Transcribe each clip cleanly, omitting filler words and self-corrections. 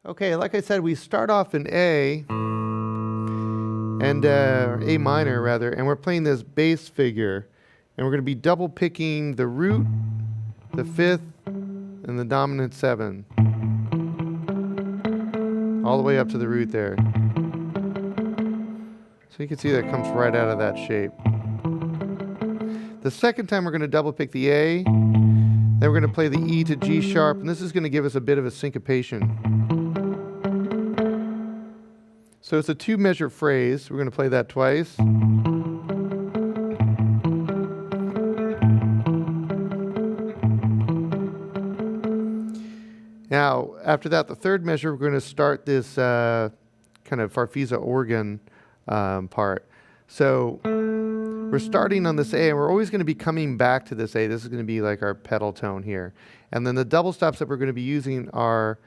Okay, like I said, we start off in A, and A minor rather, and we're playing this bass figure, and we're going to be double picking the root, the fifth, and the dominant seven, all the way up to the root there. So you can see that comes right out of that shape. The second time we're going to double pick the A, then we're going to play the E to G sharp, and this is going to give us a bit of a syncopation. So it's a 2-measure phrase. We're going to play that twice. Now, after that, the third measure, we're going to start this kind of farfisa organ part. So we're starting on this A, and we're always going to be coming back to this A. This is going to be like our pedal tone here. And then the double stops that we're going to be using are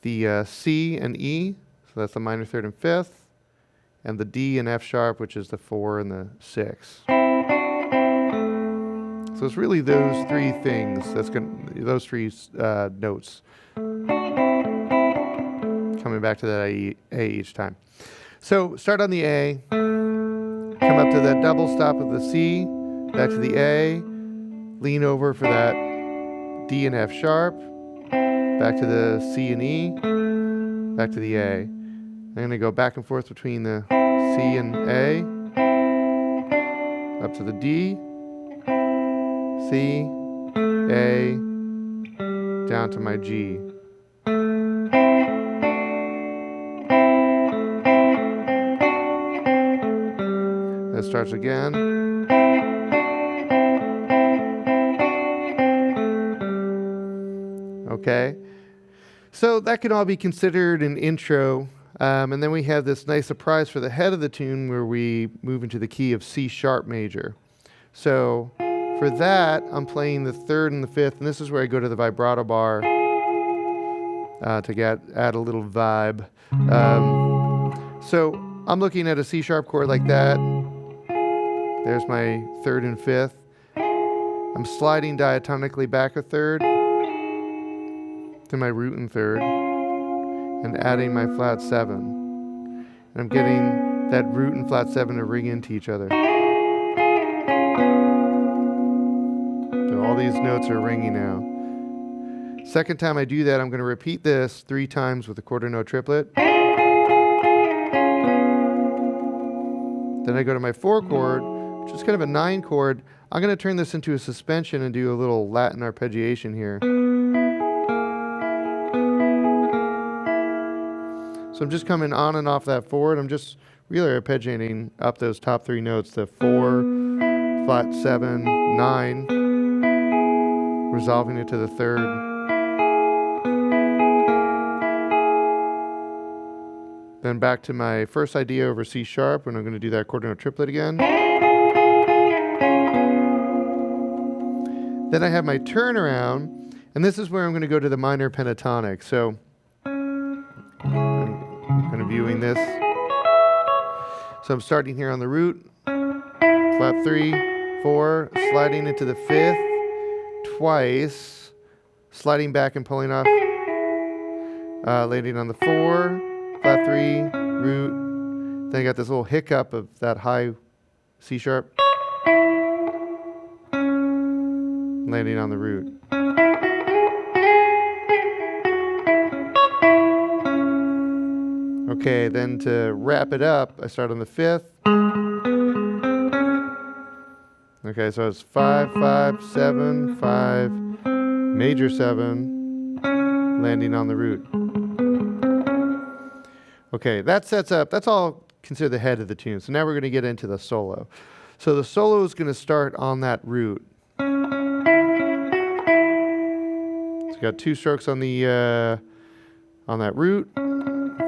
the C and E. So that's the minor third and fifth, and the D and F sharp, which is the 4 and the 6. So it's really those three things. Those three notes coming back to that A each time. So start on the A, come up to that double stop of the C, back to the A, lean over for that D and F sharp, back to the C and E, back to the A. I'm going to go back and forth between the C and A, up to the D, C, A, down to my G. That starts again. Okay. So that can all be considered an intro. And then we have this nice surprise for the head of the tune where we move into the key of C sharp major. So for that, I'm playing the third and the fifth, and this is where I go to the vibrato bar to add a little vibe. So I'm looking at a C sharp chord like that. There's my third and fifth. I'm sliding diatonically back a third to my root and third, and adding my flat 7. And I'm getting that root and flat 7 to ring into each other. So all these notes are ringing now. Second time I do that, I'm going to repeat this 3 times with a quarter note triplet. Then I go to my 4 chord, which is kind of a 9 chord. I'm going to turn this into a suspension and do a little Latin arpeggiation here. So I'm just coming on and off that 4, and I'm just really arpeggiating up those top 3 notes, the 4, flat 7, 9, resolving it to the 3rd. Then back to my first idea over C sharp, and I'm going to do that quarter note triplet again. Then I have my turnaround, and this is where I'm going to go to the minor pentatonic. So kind of viewing this. So I'm starting here on the root, flat 3, 4, sliding into the 5th twice, sliding back and pulling off, landing on the 4, flat 3, root. Then I got this little hiccup of that high C sharp, landing on the root. Okay, then to wrap it up, I start on the 5th. Okay, so it's 5, 5, 7, 5, major 7, landing on the root. Okay, that sets up, that's all considered the head of the tune. So now we're going to get into the solo. So the solo is going to start on that root. So got 2 strokes on the on that root.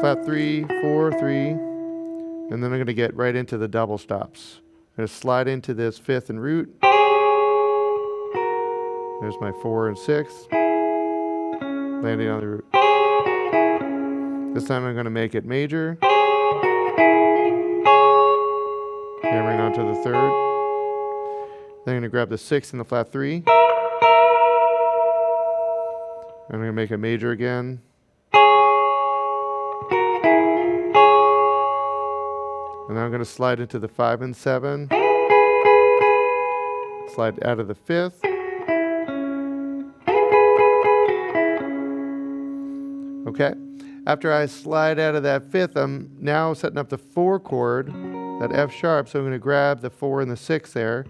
Flat 3, 4, 3, and then I'm going to get right into the double stops. I'm going to slide into this 5th and root. There's my 4 and 6, landing on the root. This time I'm going to make it major, hammering onto the 3rd. Then I'm going to grab the 6th and the flat 3. I'm going to make a major again. And then I'm going to slide into the 5 and 7. Slide out of the 5th. Okay. After I slide out of that 5th, I'm now setting up the 4 chord, that F sharp. So I'm going to grab the 4 and the 6 there.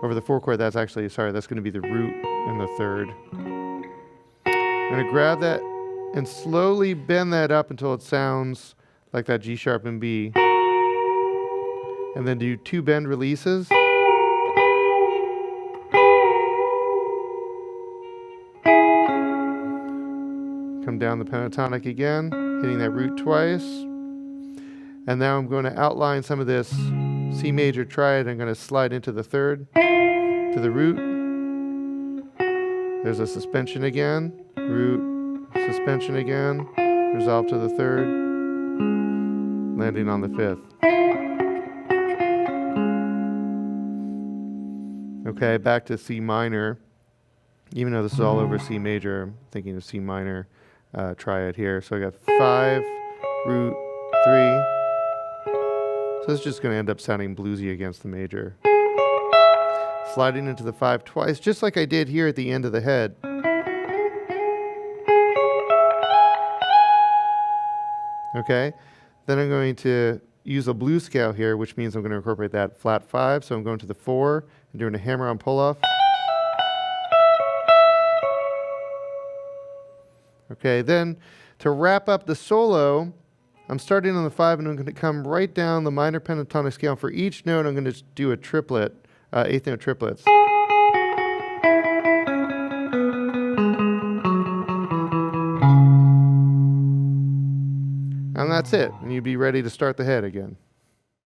Over the 4 chord, that's actually, sorry, that's going to be the root in the 3rd. I'm going to grab that and slowly bend that up until it sounds like that G sharp and B. And then do 2 bend releases. Come down the pentatonic again, hitting that root twice. And now I'm going to outline some of this C major triad. I'm going to slide into the 3rd, to the root. There's a suspension again, root, suspension again, resolve to the 3rd, landing on the 5th. Okay, back to C minor. Even though this is all over C major, I'm thinking of C minor triad here. So I got 5, root, 3. So it's just going to end up sounding bluesy against the major. Sliding into the 5 twice, just like I did here at the end of the head. Okay, then I'm going to use a blues scale here, which means I'm going to incorporate that flat 5. So I'm going to the 4 and doing a hammer-on pull-off. Okay, then to wrap up the solo, I'm starting on the 5 and I'm going to come right down the minor pentatonic scale. For each note, I'm going to do a triplet, 8th note triplets. And that's it. And you'd be ready to start the head again.